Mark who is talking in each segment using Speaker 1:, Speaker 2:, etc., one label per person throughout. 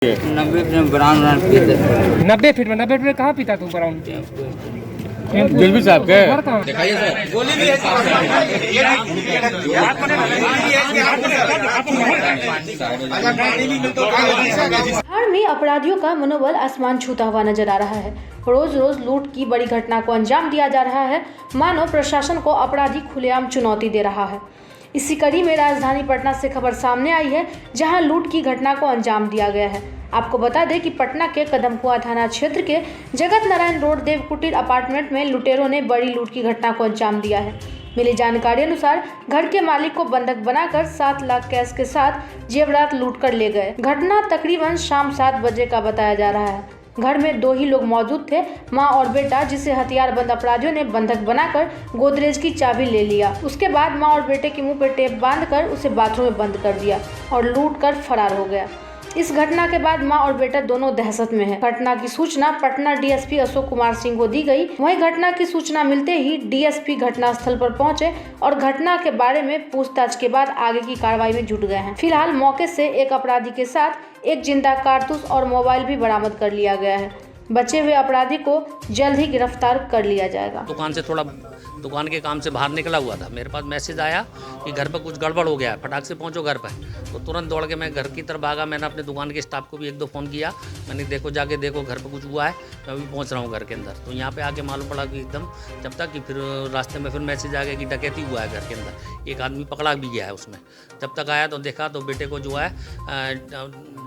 Speaker 1: 90 feet brown brown पीते थे।
Speaker 2: 90 feet में कहाँ पीता तू ब्राउन?
Speaker 3: दिलवी साहब के
Speaker 2: घर कहाँ?
Speaker 3: दिखाइए
Speaker 4: बिहार में अपराधियों का मनोबल आसमान छूता हुआ नजर आ रहा है। रोज रोज लूट की बड़ी घटना को अंजाम दिया जा रहा है, मानो प्रशासन को अपराधी खुलेआम चुनौती दे रहा है। इसी कड़ी में राजधानी पटना से खबर सामने आई है, जहां लूट की घटना को अंजाम दिया गया है। आपको बता दें कि पटना के कदमकुआं थाना क्षेत्र के जगत नारायण रोड देव कुटीर अपार्टमेंट में लुटेरों ने बड़ी लूट की घटना को अंजाम दिया है। मिली जानकारी अनुसार घर के मालिक को बंधक बनाकर 7 लाख कैश के साथ जेवरात लूट कर ले गए। घटना तकरीबन शाम 7 बजे का बताया जा रहा है। घर में 2 ही लोग मौजूद थे, मां और बेटा, जिसे हथियारबंद अपराधियों ने बंधक बनाकर गोदरेज की चाबी ले लिया। उसके बाद मां और बेटे के मुंह पर टेप बांधकर उसे बाथरूम में बंद कर दिया और लूट कर फरार हो गया। इस घटना के बाद मां और बेटा दोनों दहशत में हैं। घटना की सूचना पटना डीएसपी अशोक कुमार सिंह को दी गई। वहीं घटना की सूचना मिलते ही डीएसपी घटनास्थल पर पहुंचे और घटना के बारे में पूछताछ के बाद आगे की कार्रवाई में जुट गए हैं। फिलहाल मौके से एक अपराधी के साथ एक जिंदा कारतूस और मोबाइल भी बरामद कर लिया गया है। बचे हुए अपराधी को जल्द ही गिरफ्तार कर लिया जाएगा।
Speaker 5: दुकान के काम से बाहर निकला हुआ था, मेरे पास मैसेज आया कि घर पर कुछ गड़बड़ हो गया है, फटाक से पहुंचो घर पर। तो तुरंत दौड़ के मैं घर की तरफ भागा। मैंने अपने दुकान के स्टाफ को भी 1-2 फ़ोन किया। मैंने देखो जाके देखो घर पर कुछ हुआ है, मैं अभी पहुंच रहा हूं घर के अंदर। तो यहाँ पे आके मालूम पड़ा कि एकदम जब तक कि फिर रास्ते में फिर मैसेज आ गया कि डकैती हुआ है घर के अंदर, एक आदमी पकड़ा भी गया है उसमें। जब तक आया तो देखा तो बेटे को जो है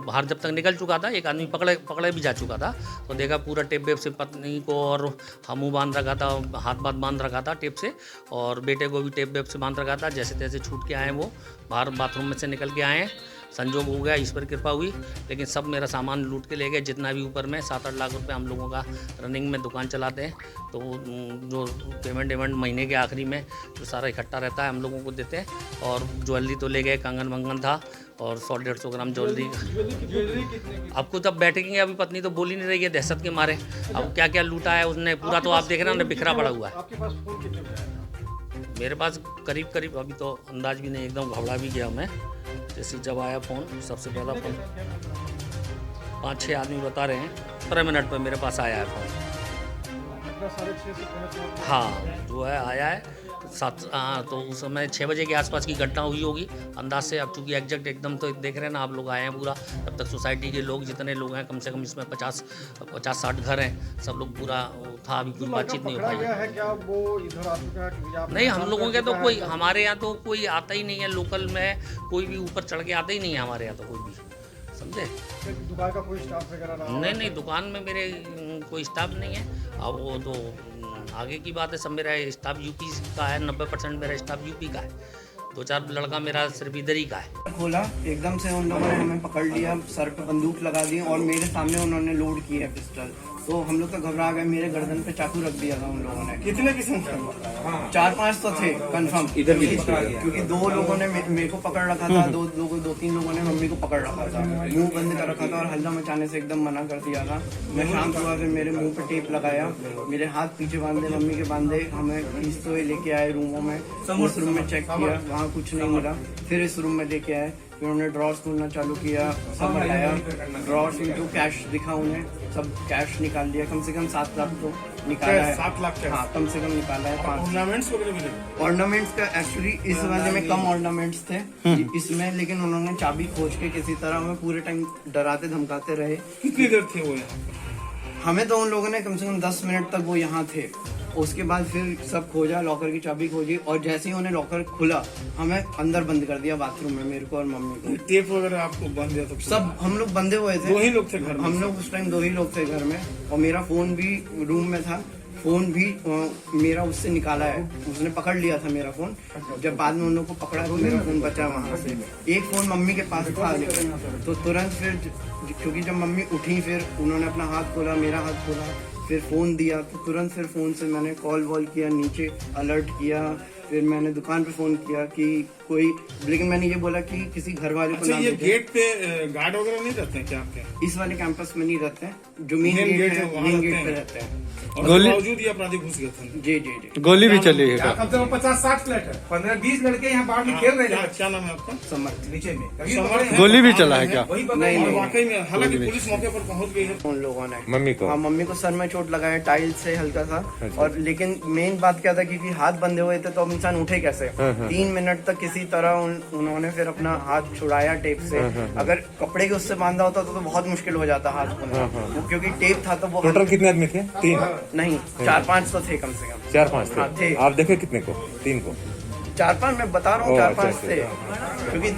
Speaker 5: बाहर जब तक निकल चुका था, एक आदमी पकड़े भी जा चुका था। तो देखा पूरा टेप वेप से पत्नी को और मुँह बांध रखा था, हाथ बांध रखा था टेप से, और बेटे को भी टेप वेप से बांध रखा था। जैसे तैसे छूट के आए वो बाहर बाथरूम में से निकल के आए हैं। संजोग हो गया, ईश्वर कृपा हुई, लेकिन सब मेरा सामान लूट के ले गए। जितना भी ऊपर में 7-8 लाख रुपए हम लोगों का रनिंग में दुकान चलाते हैं, तो जो पेमेंट महीने के आखिरी में जो सारा इकट्ठा रहता है हम लोगों को देते हैं। और ज्वेलरी तो ले गए, कंगन वंगन था और 100-150 ग्राम ज्वेलरी। आपको तब बैठेंगे, अभी पत्नी तो बोल ही नहीं रही है दहशत के मारे। अब क्या क्या लूटा है उसने पूरा तो आप देख रहे हैं ना, बिखरा पड़ा हुआ है। मेरे पास करीब अभी तो अंदाज भी नहीं, एकदम घबरा भी गया मैं। जैसे जब आया फ़ोन, सबसे पहला फ़ोन 5-6 आदमी बता रहे हैं 15 मिनट पर मेरे पास आया है फ़ोन। हाँ जो है आया है 7। तो उस समय 6 बजे के आसपास की घटना हुई होगी अंदाज से। अब चूँकि एग्जैक्ट एकदम तो देख रहे हैं ना आप लोग, आए हैं पूरा। तब तक सोसाइटी के लोग जितने लोग हैं, कम से कम इसमें 50-60 घर हैं, सब लोग पूरा था। अभी कोई बातचीत नहीं हो पाई नहीं हम लोगों के तो कोई, हमारे यहाँ तो कोई आता ही नहीं है लोकल में, कोई भी ऊपर चढ़ के आता ही नहीं है हमारे यहाँ तो कोई भी, समझे।
Speaker 6: दुकान का कोई स्टाफ वगैरह
Speaker 5: नहीं, दुकान में मेरे कोई स्टाफ नहीं है। अब वो तो आगे की बात है, सब मेरा स्टाफ यूपी का है, 90% मेरा स्टाफ यूपी का है। 2-4 लड़का मेरा सिर्फ इधर ही का है।
Speaker 7: खोला एकदम से उन लोगों ने हमें पकड़ लिया, सर पे बंदूक लगा दी और मेरे सामने उन्होंने लोड किया पिस्टल। तो हम लोग तो घबरा गए, मेरे गर्दन पे चाकू रख दिया था उन लोगों ने।
Speaker 6: कितने किस्म
Speaker 7: 4-5 तो थे कंफर्म,
Speaker 3: इधर भी
Speaker 7: क्योंकि 2 लोगों ने मेरे को पकड़ रखा था, 2-3 लोगों ने मम्मी को पकड़ रखा था, मुंह बंद कर रखा था और हल्ला मचाने से एकदम मना कर दिया था। मैं शांत हुआ, फिर मेरे मुंह पे टेप लगाया, मेरे हाथ पीछे बांधे, मम्मी के बांधे, हमें खींचते हुए लेके आए रूमों में। उस रूम में चेक किया, वहाँ कुछ नहीं मिला। फिर इस रूम में लेके आए, फिर उन्होंने ड्रॉर्स खोलना चालू किया, सब हटाया, ड्रॉर्स में जो कैश दिखा उन्हें, सब कैश निकाल लिया। कम से कम 7 लाख तो निकाला है।
Speaker 6: 7 लाख?
Speaker 7: हाँ कम से कम निकाला है। 5
Speaker 6: ऑर्नामेंट्स
Speaker 7: ऑर्नामेंट्स का एक्चुअली इस वाले में कम ऑर्नामेंट्स थे इसमें, लेकिन उन्होंने चाबी खोज के किसी तरह हमें पूरे टाइम डराते धमकाते रहे।
Speaker 6: कितनी देर थे वो यहाँ?
Speaker 7: हमें तो उन लोगों ने कम से कम 10 मिनट तक वो यहाँ थे। उसके बाद फिर सब खोजा, लॉकर की चाबी खोजी, और जैसे ही उन्हें लॉकर खुला हमें अंदर बंद कर दिया बाथरूम में, मेरे को और मम्मी को।
Speaker 6: टेप वगैरह आपको बांध दिया था?
Speaker 7: सब हम लोग बंधे हुए थे।
Speaker 6: 2 ही लोग थे घर में?
Speaker 7: हम लोग उस टाइम 2 ही लोग थे घर में, और मेरा फोन भी रूम में था। फोन भी मेरा उससे निकाला है, उसने पकड़ लिया था मेरा फोन। जब बाद में उन लोग को पकड़ा तो मेरा फोन बचा वहाँ से। एक फोन मम्मी के पास था, तो तुरंत फिर क्योंकि जब मम्मी उठी फिर उन्होंने अपना हाथ खोला, मेरा हाथ खोला, फिर फ़ोन दिया। तो तुरंत फिर फ़ोन से मैंने कॉल वॉल किया, नीचे अलर्ट किया। फिर मैंने दुकान पे फ़ोन किया कि कोई, लेकिन मैंने ये बोला कि किसी घर वाले को
Speaker 6: अच्छा,
Speaker 7: ना
Speaker 6: ये
Speaker 7: भेजें।
Speaker 6: गेट पे गार्ड वगैरह नहीं रहते हैं क्या आपके?
Speaker 7: इस वाले कैंपस में नहीं रहते हैं, जो मेन
Speaker 6: Main
Speaker 7: गेट
Speaker 6: gate
Speaker 7: है
Speaker 6: है, वहाँ
Speaker 7: मेन
Speaker 6: रहते
Speaker 7: गेट
Speaker 6: हैं।
Speaker 7: पे रहते हैं।
Speaker 6: और
Speaker 3: गोली-
Speaker 6: बावजूद ये अपराधी घुस गए थे।
Speaker 7: जी जी जी।
Speaker 3: गोली भी चली है
Speaker 8: कम से कम 50-60 फ्लैट है, 15-20 लड़के यहाँ बाहर में खेल रहे
Speaker 6: क्या
Speaker 8: हैं
Speaker 6: क्या नाम है आपका?
Speaker 7: समझ
Speaker 8: नीचे में। कभी
Speaker 6: समर
Speaker 8: पकड़े हैं?
Speaker 3: गोली भी चला है क्या?
Speaker 8: वही पकड़े
Speaker 7: नहीं,
Speaker 8: हैं।
Speaker 6: और
Speaker 7: नहीं।
Speaker 6: वाकई में हालांकि पुलिस मौके पर पहुंच गई है।
Speaker 7: उन लोगों ने
Speaker 3: मम्मी को?
Speaker 7: हाँ, मम्मी को सर में चोट लगाया टाइल से हल्का सा। और लेकिन मेन बात क्या था, क्योंकि हाथ बंधे हुए थे तो अब इंसान उठे कैसे। 3 मिनट तक किसी तरह उन्होंने फिर अपना हाथ छुड़ाया टेप से। अगर कपड़े के उससे बांधा होता तो बहुत मुश्किल हो जाता हाथ खोलना, वो क्योंकि टेप था तो वो
Speaker 3: टोटल कितने आदमी थे? 3?
Speaker 7: नहीं, 4-5 तो थे कम से कम।
Speaker 3: 4-5
Speaker 7: हाँ, थे।
Speaker 3: आप देखे कितने को? 3 को?
Speaker 7: 4-5 मैं बता रहा हूँ,
Speaker 3: ओह,
Speaker 7: 4-5
Speaker 3: अच्छा,
Speaker 7: थे। क्योंकि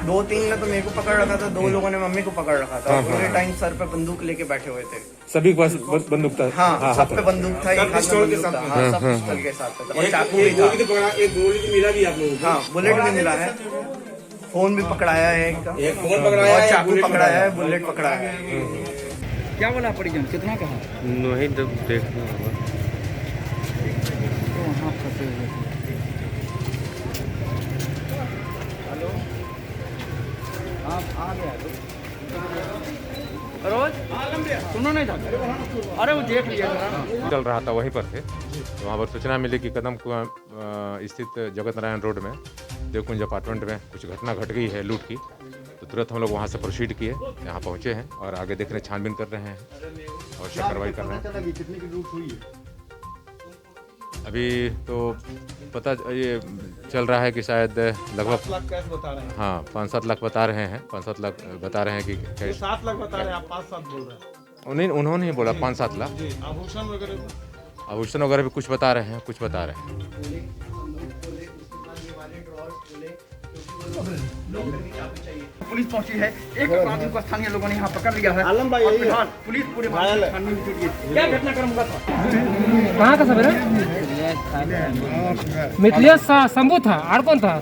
Speaker 7: 2-3 ने तो मेरे को पकड़ रखा था, 2 लोगों ने मम्मी को पकड़ रखा था। पूरे टाइम सर पे बंदूक लेके बैठे हुए थे।
Speaker 3: सभी के पास बंदूक था?
Speaker 7: हाँ, सब पे बंदूक था, एक हाथ में बंदूक था। हाँ, सब पिस्टल के साथ था। और चाकू भी था।
Speaker 6: एक गोली तो मिला भी आप लोगों को?
Speaker 7: हाँ, बुलेट भी मिला है, फोन भी पकड़ाया है एक का,
Speaker 6: एक फोन पकड़ाया
Speaker 7: और
Speaker 6: है,
Speaker 7: चाकू
Speaker 6: बुलेट
Speaker 7: पकड़ाया है, बुलेट पकड़ाया है।
Speaker 2: क्या बोला परिजन, कितना कहा?
Speaker 3: नहीं, जब देखना होगा।
Speaker 2: तो वहाँ फंसे हुए थे। आप आ गया रोज सुनो नहीं था, अरे वो देख लिया जरा।
Speaker 9: चल रहा था वहीं पर थे, तो वहाँ पर सूचना मिली कि कदम कुआं स्थित जगत नारायण रोड में देवकुंज अपार्टमेंट में कुछ घटना घट गई है लूट की। तो तुरंत हम लोग वहाँ से प्रोसीड किए, यहाँ पहुँचे हैं और आगे देखने छानबीन कर रहे हैं और से कार्रवाई कर रहे हैं।
Speaker 6: कितने की लूट हुई है?
Speaker 9: अभी तो पता ये चल रहा है कि शायद लगभग
Speaker 8: 7 लाख कैश बता रहे हैं।
Speaker 9: हाँ 5-7 लाख बता रहे हैं, 5-7 लाख बता रहे हैं कि कैश।
Speaker 8: 7 लाख बता रहे हैं, आप 5-7 बोल रहे हैं।
Speaker 9: उन्होंने ही बोला 5-7 लाख।
Speaker 8: जी, आभूषण वगैरह
Speaker 9: आभूषण वगैरह भी कुछ बता रहे हैं, कुछ बता रहे हैं।
Speaker 2: पुलिस पहुंची है, एक अपराधी को स्थानीय लोगों ने यहाँ पकड़ लिया है। आलम भाई, पुलिस पूरे मामले में छानबीन में जुटी है। क्या घटनाक्रम हुआ था?
Speaker 1: कहाँ का सवेरे?
Speaker 2: मिथिलेश शंभू था, और कौन था?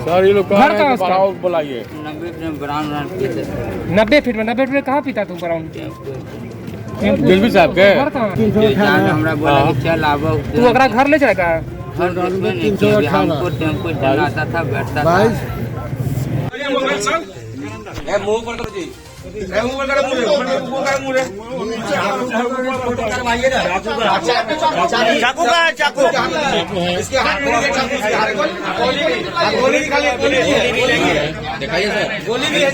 Speaker 3: सर ये लोग
Speaker 2: घर कहाँ उसका?
Speaker 3: बुलाइए।
Speaker 1: 90 में ब्राउन पीते थे।
Speaker 2: 90 फीट में कहाँ पीता तू ब्राउन?
Speaker 3: जजबी साहब के?
Speaker 2: घर कहाँ?
Speaker 1: जो जान हमरा बोला कि चल आबो,
Speaker 2: तू अगला घर ले जाएगा?
Speaker 1: घर में नहीं किया, हमको टेम्पो चलाता था, बैठता था।
Speaker 7: चाकू का है, चाकू। इसके हाथ में गोली निकालिए, गोली भी है।